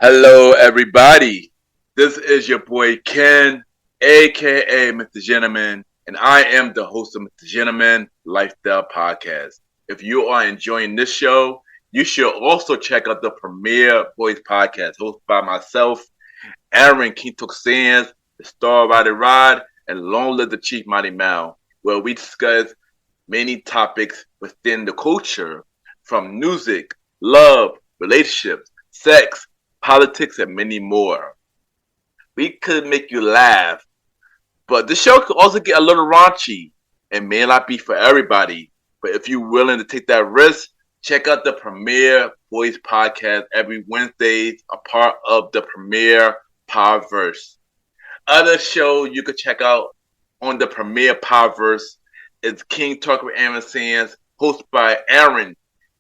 Hello, everybody. This is your boy Ken, aka MrGentleman, and I am the host of MrGentleman Lifestyle Podcast. If you are enjoying this show, you should also check out the Premier Boys Podcast, hosted by myself, Aaron Kintok Sands, the Star Rider Rod, and Long Live the Chief Mighty Mal, where we discuss many topics within the culture, from music, love, relationships, sex, politics, and many more. We could make you laugh, but the show could also get a little raunchy and may not be for everybody. But if you're willing to take that risk, check out the Premier Boys Podcast every Wednesdays, a part of the Premier Powerverse. Other shows you could check out on the Premier Powerverse is King Talk with Aaron Sands, hosted by Aaron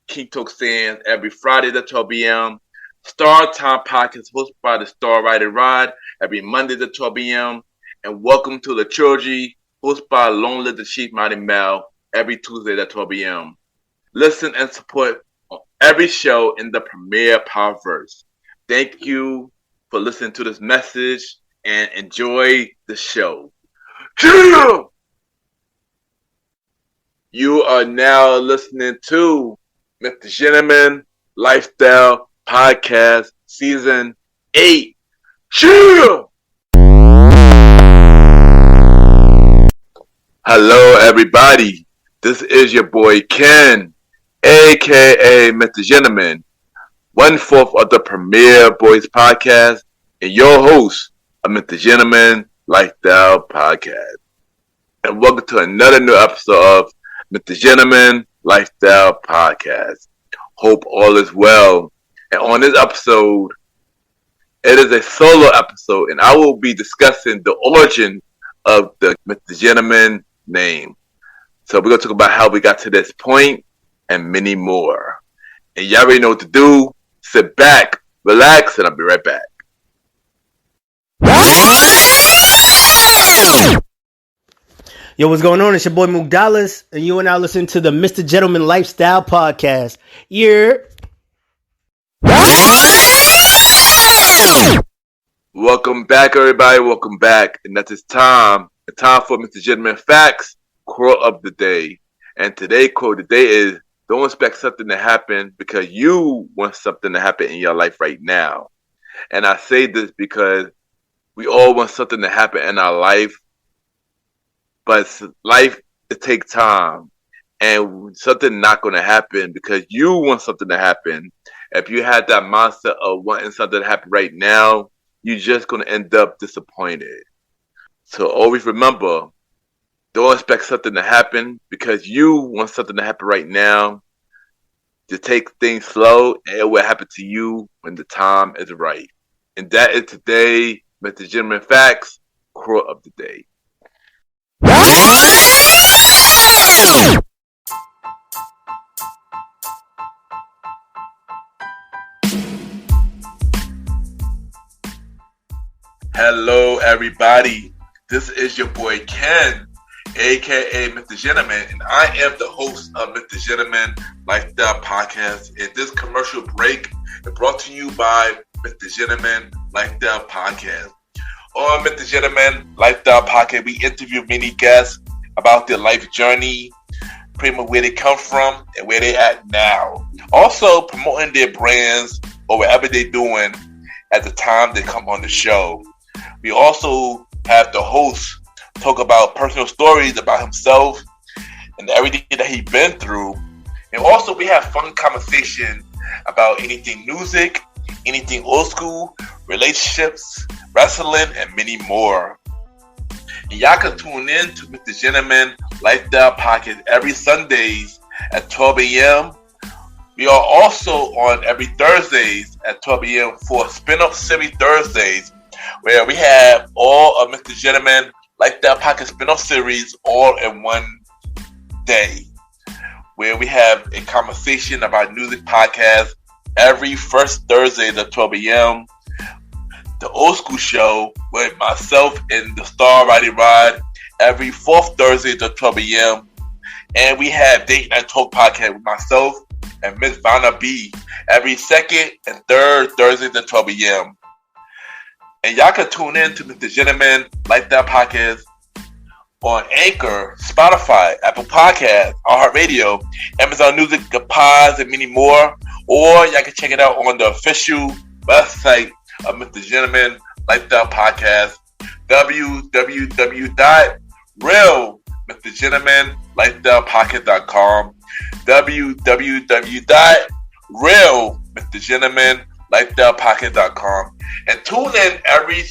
King Talk Sands every Friday at 12 p.m. Star Time Podcast hosted by the Star Rider Rod every Monday at 12 p.m. And Welcome to the Trilogy hosted by Long Live the Chief Mighty Mal every Tuesday at 12 p.m. Listen and support on every show in the Premier Powerverse. Thank you for listening to this message and enjoy the show. You are now listening to MrGentleman Lifestyle Podcast Season 8. Chill! Hello, everybody. This is your boy Ken, aka MrGentleman, 1/4 of the Premier Boys Podcast, and your host of MrGentleman Lifestyle Podcast. And welcome to another new episode of MrGentleman Lifestyle Podcast. Hope all is well. And on this episode, it is a solo episode, and I will be discussing the origin of the MrGentleman name. So we're going to talk about how we got to this point and many more. And y'all already know what to do. Sit back, relax, and I'll be right back. Yo, what's going on? It's your boy Mook Dallas, and you are now listening to the MrGentleman Lifestyle Podcast. Welcome back, everybody. Welcome back. And at this time, the time for MrGentleman Facts, quote of the day. And today's quote of the day is, don't expect something to happen because you want something to happen in your life right now. And I say this because we all want something to happen in our life, but life, it takes time. And something not going to happen because you want something to happen. If you had that mindset of wanting something to happen right now, you're just going to end up disappointed. So always remember, don't expect something to happen because you want something to happen right now. To take things slow, and it will happen to you when the time is right. And that is today, MrGentleman Facts, quote of the day. Hello, everybody. This is your boy Ken, aka MrGentleman, and I am the host of MrGentleman Lifestyle Podcast. And this commercial break is brought to you by MrGentleman Lifestyle Podcast. On MrGentleman Lifestyle Podcast, we interview many guests about their life journey, pretty much where they come from and where they at now. Also promoting their brands or whatever they're doing at the time they come on the show. We also have the host talk about personal stories about himself and everything that he's been through. And also we have fun conversation about anything music, anything old school, relationships, wrestling, and many more. And y'all can tune in to MrGentleman Lifestyle Podcast every Sundays at 12 a.m. We are also on every Thursdays at 12 a.m. for Spin-Off Series Thursdays, where we have all of MrGentleman Lifestyle Podcast spin-off series all in one day, where we have a conversation about music podcast every first Thursday at 12 a.m. The Old School Show with myself and the Star Rider Rod every fourth Thursday at 12 a.m. And we have Date Night Talk Podcast with myself and Miss Vanna B every second and third Thursdays at 12 a.m. And y'all can tune in to Mr. Gentleman Lifestyle Podcast on Anchor, Spotify, Apple Podcasts, iHeartRadio, Amazon Music, The Pods, and many more. Or y'all can check it out on the official website of Mr. Gentleman Lifestyle Podcast, www.realmrgentlemanlifestylepodcast.com, www.realmrgentlemanlifestylepodcast.com, and tune in every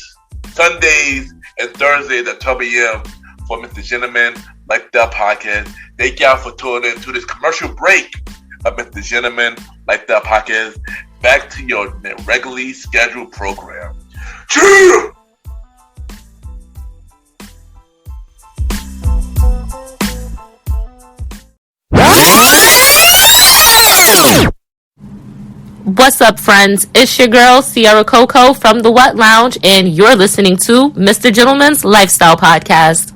Sundays and Thursdays at 12 a.m. for Mr. Gentleman Lifestyle Podcast. Thank y'all for tuning in to this commercial break of Mr. Gentleman Lifestyle Podcast. Back to your regularly scheduled program. Cheers! What's up, friends? It's your girl, Sierra Coco from The Wet Lounge, and you're listening to Mr. Gentleman's Lifestyle Podcast.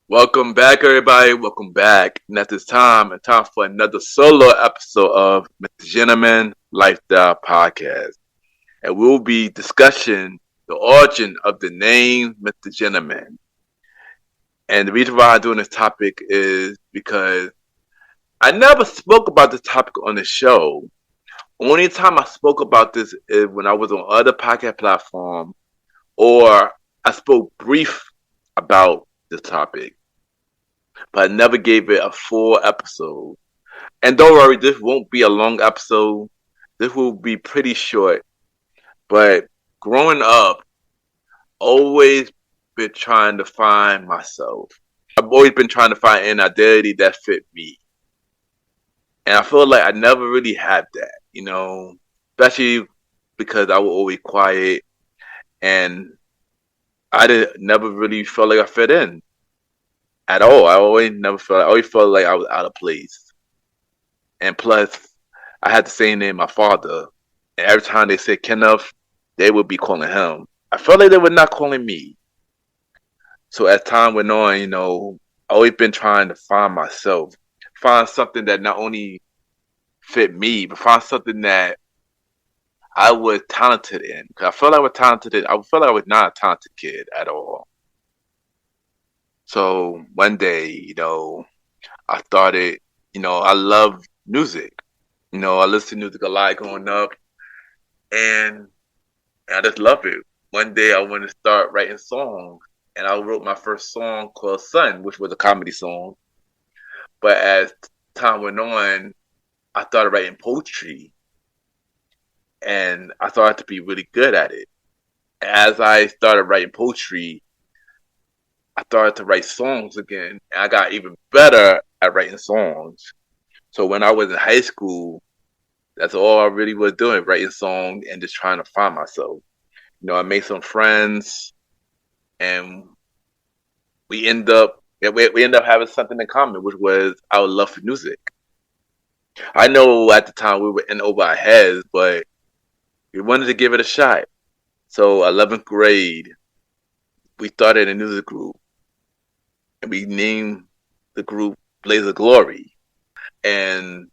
Welcome back, everybody. Welcome back. And at this time, it's time for another solo episode of Mr. Gentleman Lifestyle Podcast. And we'll be discussing the origin of the name Mr. Gentleman. And the reason why I'm doing this topic is because I never spoke about this topic on the show. Only time I spoke about this is when I was on other podcast platforms, or I spoke brief about this topic, but I never gave it a full episode. And don't worry, this won't be a long episode. This will be pretty short. But growing up, always been trying to find myself. I've always been trying to find an identity that fit me. And I feel like I never really had that, you know, especially because I was always quiet and I never really felt like I fit in at all. I always felt like I was out of place. And plus, I had the same name my father. And every time they said Kenneth, they would be calling him. I felt like they were not calling me. So as time went on, you know, I always been trying to find myself. Find something that not only fit me, but find something that I was talented in. Cause I felt like I was talented in. I felt like I was not a talented kid at all. So one day, you know, I started, you know, I love music. You know, I listened to music a lot growing up, and I just love it. One day I wanted to start writing songs, and I wrote my first song called Sun, which was a comedy song. But as time went on, I started writing poetry, and I started to be really good at it. As I started writing poetry, I started to write songs again, and I got even better at writing songs. So when I was in high school, that's all I really was doing, writing songs and just trying to find myself. You know, I made some friends, and we end up having something in common, which was our love for music. I know at the time we were in over our heads, but we wanted to give it a shot. So 11th grade, we started a music group, and we named the group Blaze of Glory. And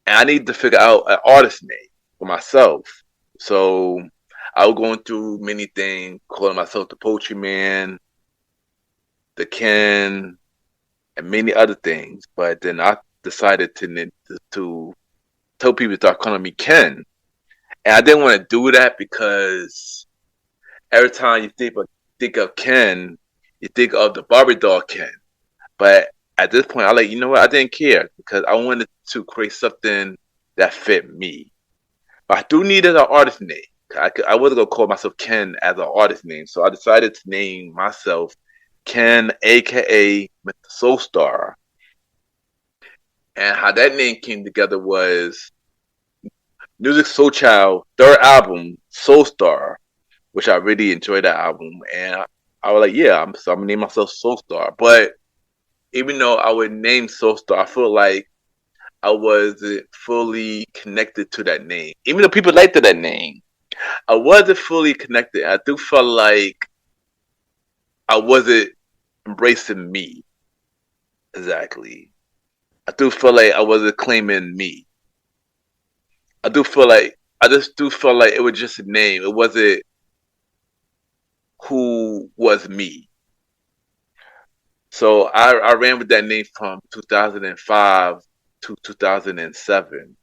I needed to figure out an artist name for myself. So I was going through many things, calling myself the Poetry Man, the Ken, and many other things. But then I decided to tell people to start calling me Ken. And I didn't want to do that because every time you think of Ken, you think of the Barbie doll Ken. But at this point, you know what? I didn't care because I wanted to create something that fit me. But I do need an artist name. I wasn't going to call myself Ken as an artist name. So I decided to name myself Ken, a.k.a. Mr. Soul Star. And how that name came together was Music Soul Child, third album, Soul Star, which I really enjoyed that album. And I was like, yeah, I'm going to name myself Soul Star. But even though I would name Soul Star, I feel like I wasn't fully connected to that name. Even though people liked that name, I wasn't fully connected. I do feel like I wasn't embracing me. Exactly. I do feel like I wasn't claiming me. I just do feel like it was just a name. It wasn't who was me. So I ran with that name from 2005 to 2007.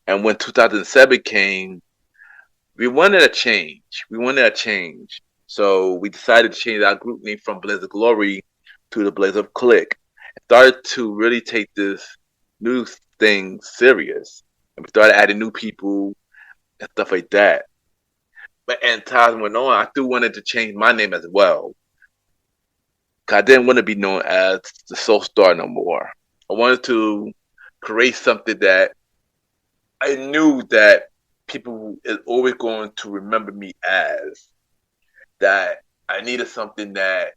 And when 2007 came, we wanted a change. So we decided to change our group name from Blaze of Glory to the Blaze of Click. And started to really take this new thing serious. And we started adding new people and stuff like that. But as time went on, I still wanted to change my name as well. 'Cause I didn't want to be known as the Soul Star no more. I wanted to create something that I knew that people is always going to remember me as. That I needed something that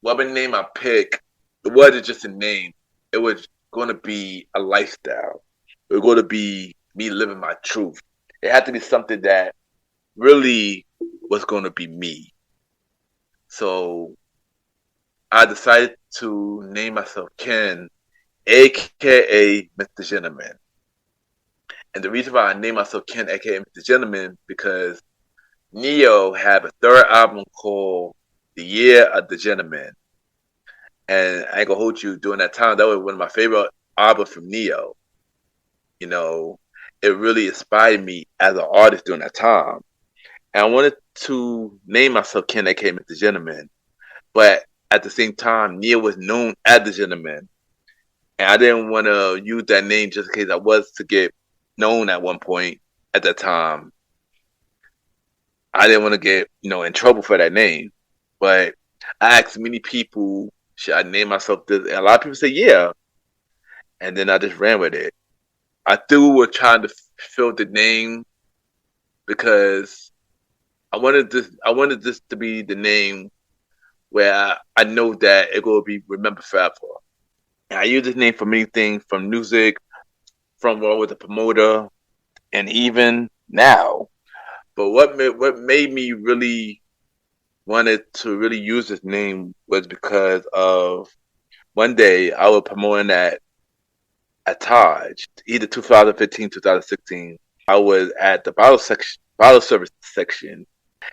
whatever name I pick, it wasn't just a name. It was going to be a lifestyle. It was going to be me living my truth. It had to be something that really was going to be me. So I decided to name myself Ken, aka Mr. Gentleman. And the reason why I named myself Ken, aka Mr. Gentleman, because Neo had a third album called The Year of the Gentleman. And I ain't gonna hold you, during that time, that was one of my favorite albums from Neo. You know, it really inspired me as an artist during that time. And I wanted to name myself Ken, aka Mr. Gentleman. But at the same time, Neo was known as the Gentleman. And I didn't want to use that name just in case I was to get known at one point at that time. I didn't want to get, in trouble for that name. But I asked many people, should I name myself this? And a lot of people say, yeah. And then I just ran with it. I still was trying to fill the name because I wanted this to be the name where I know that it will be remembered forever. And I use this name for many things, from music, from role with the promoter, and even now. But what made me really wanted to really use this name was because of one day I was promoting at Taj, either 2015, 2016. I was at the bottle service section,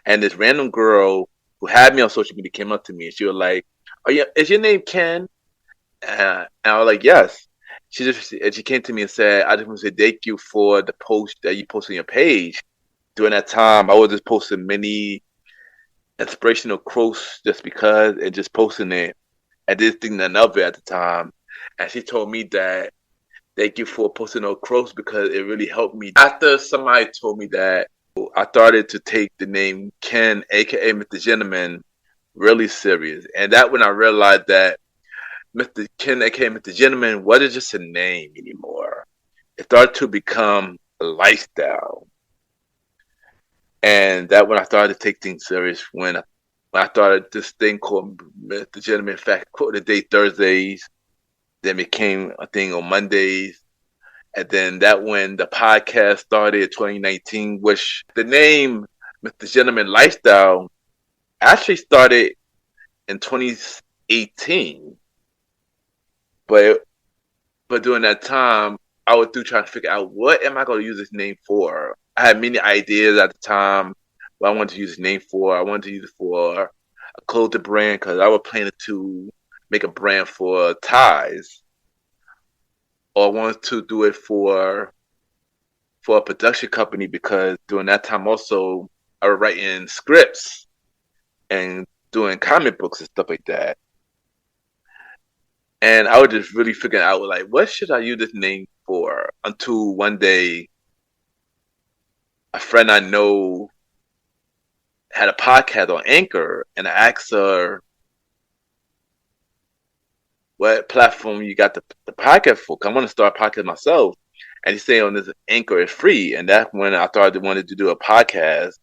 and this random girl who had me on social media came up to me and she was like, "Oh yeah, is your name Ken?" And I was like, "Yes." She came to me and said, "I just want to say thank you for the post that you posted on your page." During that time, I was just posting many inspirational quotes just because, and just posting it. I didn't think none of it at the time. And she told me that thank you for posting those quotes because it really helped me. After somebody told me that, I started to take the name Ken, aka Mr. Gentleman, really serious. And that when I realized that Mr. Ken, aka Mr. Gentleman, wasn't just a name anymore. It started to become a lifestyle. And that when I started to take things serious, when I started this thing called Mr. Gentleman Fact Quote of the Day Thursdays, then became a thing on Mondays. And then that when the podcast started in 2019, which the name Mr. Gentleman Lifestyle actually started in 2018. But during that time, I was through trying to figure out what am I going to use this name for. I had many ideas at the time what I wanted to use this name for. I wanted to use it for a clothing brand because I was planning to make a brand for ties. Or I wanted to do it for a production company because during that time also I was writing scripts and doing comic books and stuff like that. And I was just really figuring out like what should I use this name for until one day a friend I know had a podcast on Anchor and I asked her what platform you got the podcast for? 'Cause I want to start a podcast myself. And he said on this Anchor is free. And that's when I started wanted to do a podcast.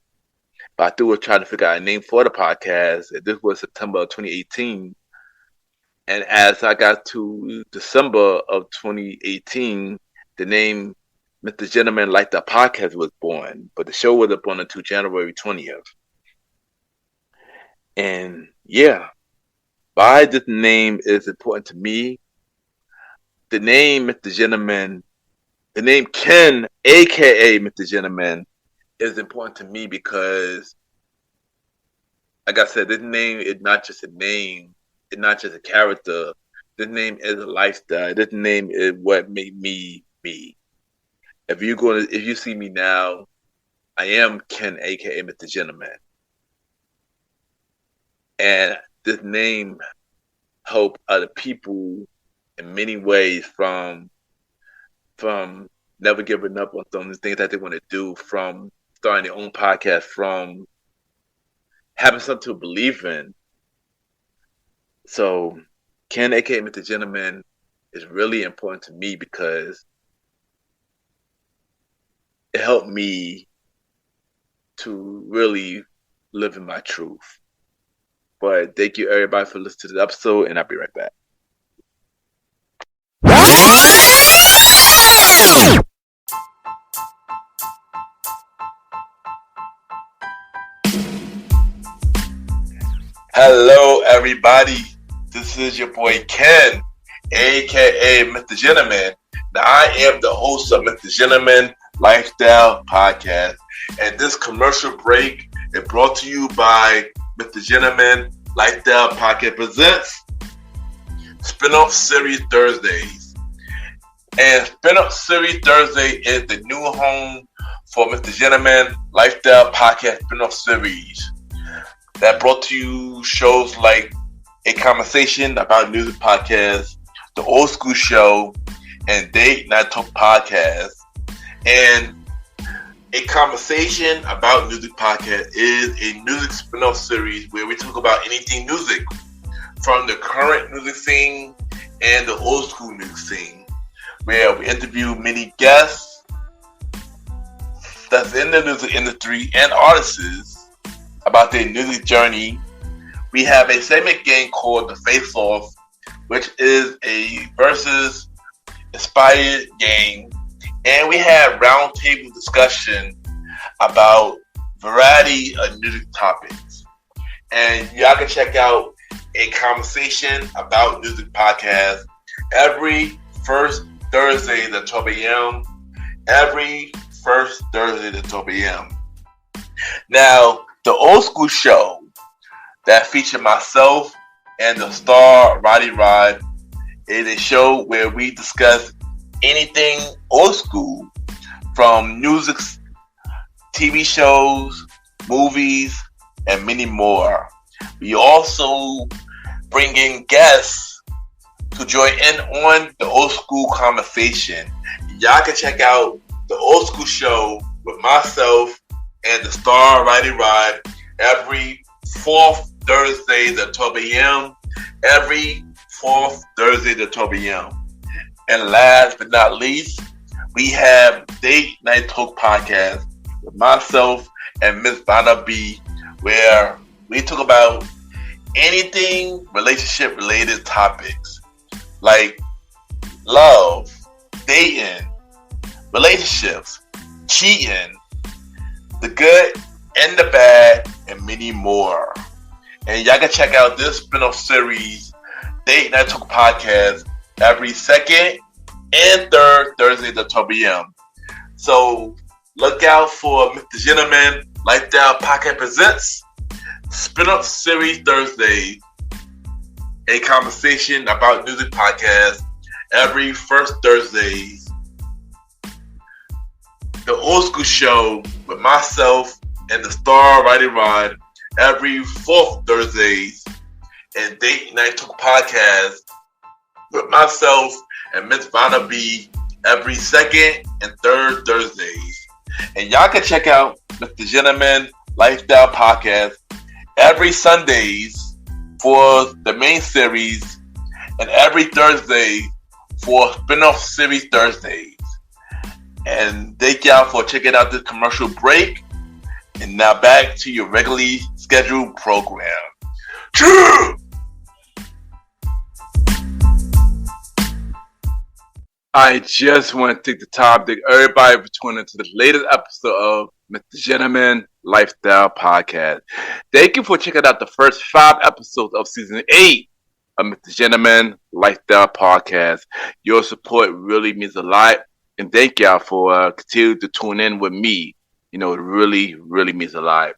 But I still was trying to figure out a name for the podcast. And this was September of 2018. And as I got to December of 2018, the name Mr. Gentleman Like the Podcast was born. But the show wasn't born until January 20th. And yeah. Why this name is important to me? The name Mr. Gentleman, the name Ken, aka Mr. Gentleman, is important to me because, like I said, this name is not just a name, it's not just a character. This name is a lifestyle. This name is what made me me. If you see me now, I am Ken, aka Mr. Gentleman, and this name help other people in many ways from never giving up on some of the things that they want to do, from starting their own podcast, from having something to believe in. So Ken, aka Mr. Gentleman, is really important to me because it helped me to really live in my truth. But thank you everybody for listening to the episode, and I'll be right back. Hello everybody, this is your boy Ken, aka Mr. Gentleman. Now I am the host of MrGentleman Lifestyle Podcast, and this commercial break is brought to you by MrGentleman Lifestyle Podcast presents Spin-off Series Thursdays. And Spin-off Series Thursday is the new home for MrGentleman Lifestyle Podcast Spin-off Series that brought to you shows like A Conversation About Music Podcast, The Old School Show, and Date Night Talk Podcast. And A Conversation About Music Podcast is a music spin-off series where we talk about anything music, from the current music scene and the old school music scene, where we interview many guests that's in the music industry and artists about their music journey. We have a segment game called The Face Off, which is a versus inspired game. And we have roundtable discussion about variety of music topics. And y'all can check out A Conversation About Music Podcast every first Thursday at 12 a.m. Every first Thursday at 12 a.m. Now, the Old School Show that featured myself and the star Roddy Rod is a show where we discuss anything old school, from music, TV shows, movies, and many more. We also bring in guests to join in on the old school conversation. Y'all can check out the Old School Show with myself and the star Roddy Rod every fourth Thursday at 12 a.m. Every fourth Thursday at 12 a.m. And last but not least, we have Date Night Talk Podcast with myself and Miss Vanna B, where we talk about anything relationship related topics like love, dating, relationships, cheating, the good and the bad, and many more. And y'all can check out this spin-off series, Date Night Talk Podcast, every second and third Thursday at 12 p.m. So look out for MrGentleman Lifestyle Podcast presents Spin-off Series Thursday, A Conversation About Music Podcast every first Thursday. The Old School Show with myself and the star Roddy Rod every fourth Thursdays, and Date Night Talk Podcast with myself and Miss Vanna B every second and third Thursdays. And y'all can check out MrGentleman Lifestyle Podcast every Sundays for the main series and every Thursday for spin-off series Thursdays. And thank y'all for checking out this commercial break. And now back to your regularly scheduled program. True! I just want to take the time to thank everybody for tuning into the latest episode of MrGentleman Lifestyle Podcast. Thank you for checking out the first 5 episodes of Season 8 of Mr. Gentleman Lifestyle Podcast. Your support really means a lot, and thank y'all for continuing to tune in with me. It really, really means a lot.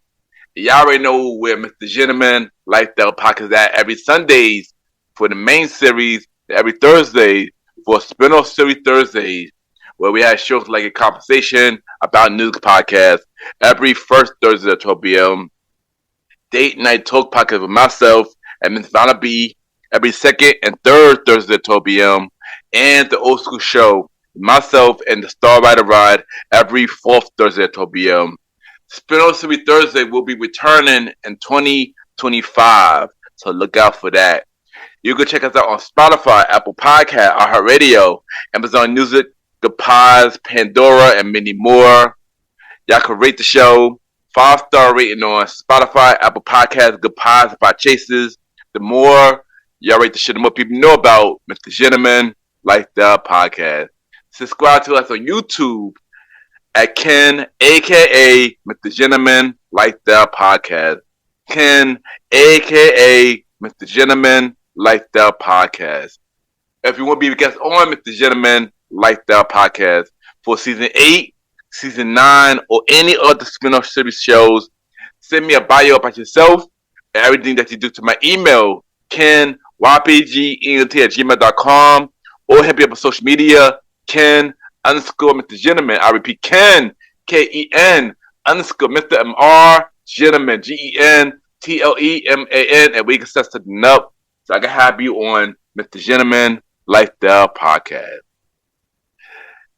Y'all already know where Mr. Gentleman Lifestyle Podcast is at every Sundays for the main series, every Thursday for spin-off series Thursdays, where we have shows like a conversation about news podcast every first Thursday at 12 p.m. Date Night Talk podcast with myself and Ms. Vanna B every second and third Thursday at 12 p.m. And the Old School Show, myself and the Star Rider Ride every fourth Thursday at 12 p.m. Spin-off Series Thursday will be returning in 2025, so look out for that. You can check us out on Spotify, Apple Podcast, iHeartRadio, Amazon Music, Good Pods, Pandora, and many more. Y'all can rate the show 5-star rating on Spotify, Apple Podcasts, Good Pods, by Chases. The more y'all rate the show, the more people know about Mr. Gentleman Lifestyle Podcast. Subscribe to us on YouTube at Ken, a.k.a. Mr. Gentleman Lifestyle Podcast. Ken, a.k.a. Mr. Gentleman Lifestyle Podcast. If you want to be a guest on Mr. Gentleman Lifestyle Podcast for Season 8, Season 9, or any other spin-off series shows, send me a bio about yourself and everything that you do to my email, kenypgent@gmail.com, or hit me up on social media, Ken_Mr. Gentleman. I repeat, Ken, Ken _Mr. MR Gentleman, GENTLEMAN, and we can set something up so I can have you on Mr. Gentleman Lifestyle Podcast.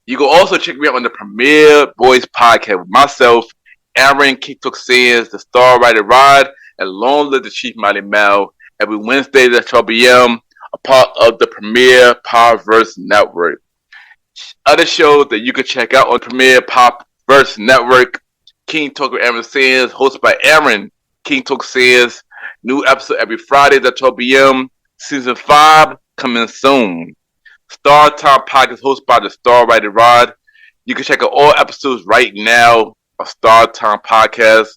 You can also check me out on the Premier Boys Podcast with myself, Aaron Keith Sands, the Star Rider Rod, and Long Live the Chief Mighty Mel every Wednesday at 12 p.m., a part of the Premier Powerverse Network. Other shows that you can check out on Premier Powerverse Network: King Talk with Aaron Sands, hosted by Aaron King Talk Sands. New episode every Friday at 12 p.m. Season 5 coming soon. Star Time Podcast hosted by the Star Rider Rod. You can check out all episodes right now of Star Time Podcast.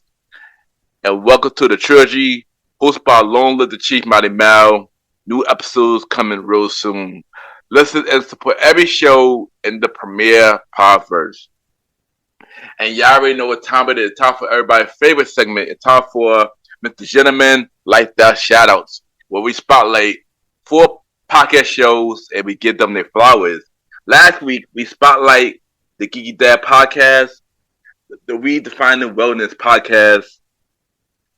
And welcome to the trilogy hosted by Long Live the Chief Mighty Mal. New episodes coming real soon. Listen and support every show in the Premier Podverse. And y'all already know what time it is. Time for everybody's favorite segment. It's time for Mr. Gentleman Lifestyle Shoutouts, where we spotlight 4 podcast shows and we give them their flowers. Last week, we spotlight the Geeky Dad Podcast, the Redefining Wellness Podcast,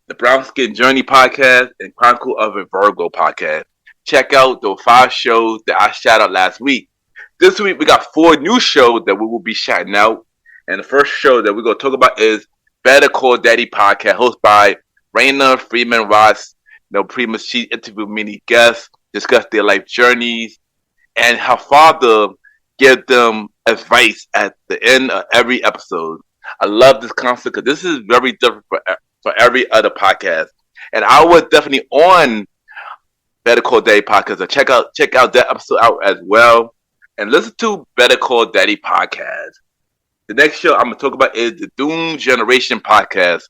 the Brown Skin Journey Podcast, and Chronicle of a Virgo Podcast. Check out those 5 shows that I shout out last week. This week, we got 4 new shows that we will be shouting out. And the first show that we're going to talk about is Better Call Daddy Podcast, hosted by Raina Freeman Ross. Pretty much she interviewed many guests, discuss their life journeys, and her father give them advice at the end of every episode. I love this concept because this is very different for every other podcast. And I was definitely on Better Call Daddy Podcast. So check out that episode out as well. And listen to Better Call Daddy Podcast. The next show I'm going to talk about is the Doom Generation Podcast,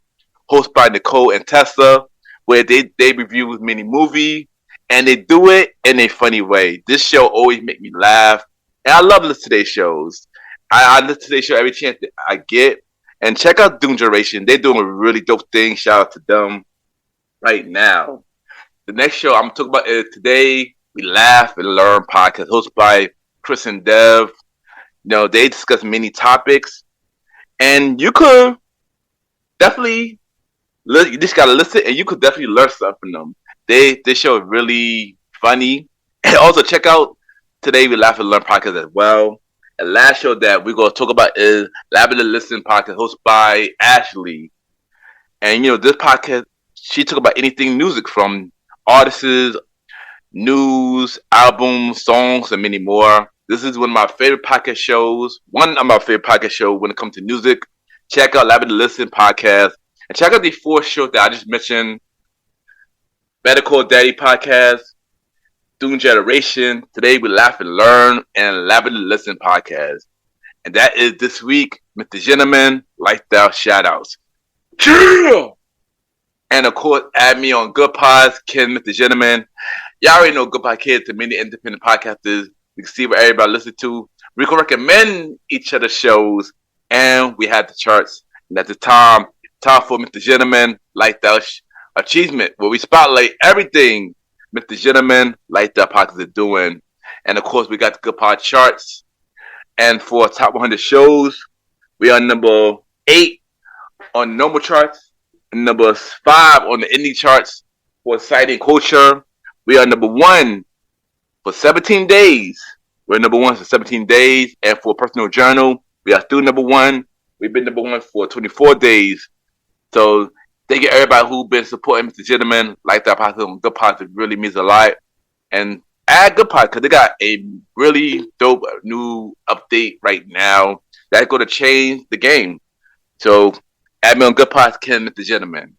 hosted by Nicole and Tessa, where they review many movies, and they do it in a funny way. This show always makes me laugh, and I love listening to their shows. I listen to their show every chance that I get. And check out Doom Generation. They're doing a really dope thing. Shout out to them right now. The next show I'm going to talk about is Today We Laugh and Learn Podcast, hosted by Chris and Dev. They discuss many topics, and you could definitely, you just got to listen, and you could definitely learn something from them. They show is really funny. And also check out Today We Laugh and Learn Podcast as well. And last show that we're going to talk about is Lab and Listen Podcast, hosted by Ashley. And, this podcast, she talk about anything music, from artists, news, albums, songs, and many more. This is one of my favorite podcast shows. One of my favorite podcast shows when it comes to music. Check out Lab and Listen Podcast. And check out the 4 shows that I just mentioned. Better Call Daddy Podcast, Doom Generation, Today We Laugh and Learn, and Lab and Listen Podcast. And that is this week, Mr. Gentleman Lifestyle Shoutouts. Yeah! And of course, add me on Good Pods, Ken, Mr. Gentleman. Y'all already know Good Podcast to many independent podcasters. We can see what everybody listens to. We can recommend each other's shows, and we had the charts. And at the time for Mr. Gentleman, Lifestyle Achievement, where we spotlight everything Mr. Gentleman, Lifestyle Podcast is doing. And of course, we got the Good Pod charts. And for top 100 shows, we are number 8 on the normal charts, and number 5 on the indie charts for exciting culture. We are number 1 for 17 days. We're number 1 for 17 days. And for personal journal, we are still number 1. We've been number 1 for 24 days. So thank you everybody who's been supporting Mr. Gentleman, Lifestyle Podcast. Good Pod. It really means a lot. And add Good Pod because they got a really dope new update right now that's going to change the game. So add me on Good Pod, Mr. Gentleman.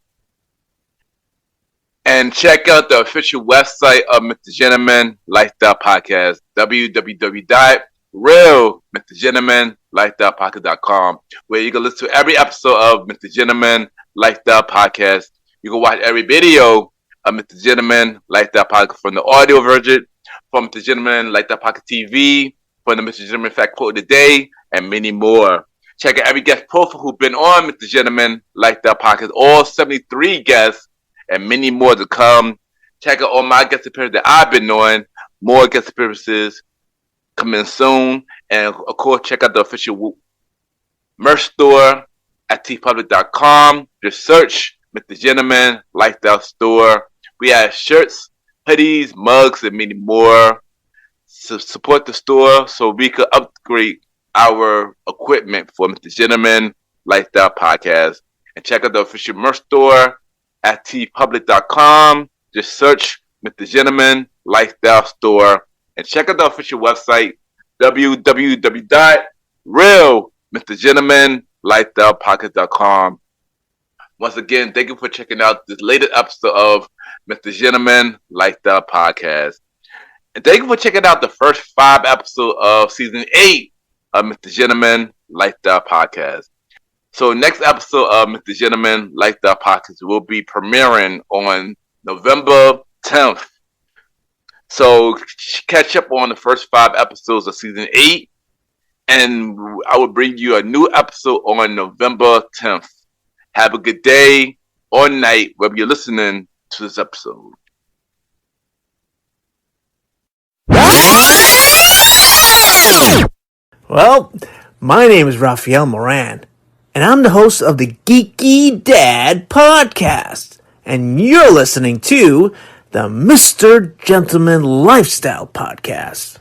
And check out the official website of Mr. Gentleman Lifestyle Podcast, www.realmrgentlemanlifestylepodcast.com, where you can listen to every episode of Mr. Gentleman Lifestyle Podcast. You can watch every video of Mr. Gentleman Lifestyle Podcast from the audio version, from Mr. Gentleman Lifestyle Podcast TV, from the Mr. Gentleman Fact Quote of the Day, and many more. Check out every guest profile who's been on Mr. Gentleman Lifestyle Podcast, all 73 guests, and many more to come. Check out all my guest appearances that I've been on. More guest appearances coming soon. And of course, check out the official merch store at tpublic.com. Just search Mr. Gentleman Lifestyle Store. We have shirts, hoodies, mugs, and many more. So support the store so we could upgrade our equipment for Mr. Gentleman Lifestyle Podcast. And check out the official merch store at tpublic.com. Just search Mr. Gentleman Lifestyle Store and check out the official website www.realmrgentlemanlifestylepodcast.com. Once again, thank you for checking out this latest episode of Mr. Gentleman Lifestyle Podcast. And thank you for checking out the first 5 episodes of season 8 of Mr. Gentleman Lifestyle Podcast. So next episode of Mr. Gentleman Lifestyle Podcast will be premiering on November 10th. So catch up on the first 5 episodes of season 8, and I will bring you a new episode on November 10th. Have a good day or night wherever you're listening to this episode. Well, my name is Rafael Moran, and I'm the host of the Geeky Dad Podcast, and you're listening to the Mr. Gentleman Lifestyle Podcast.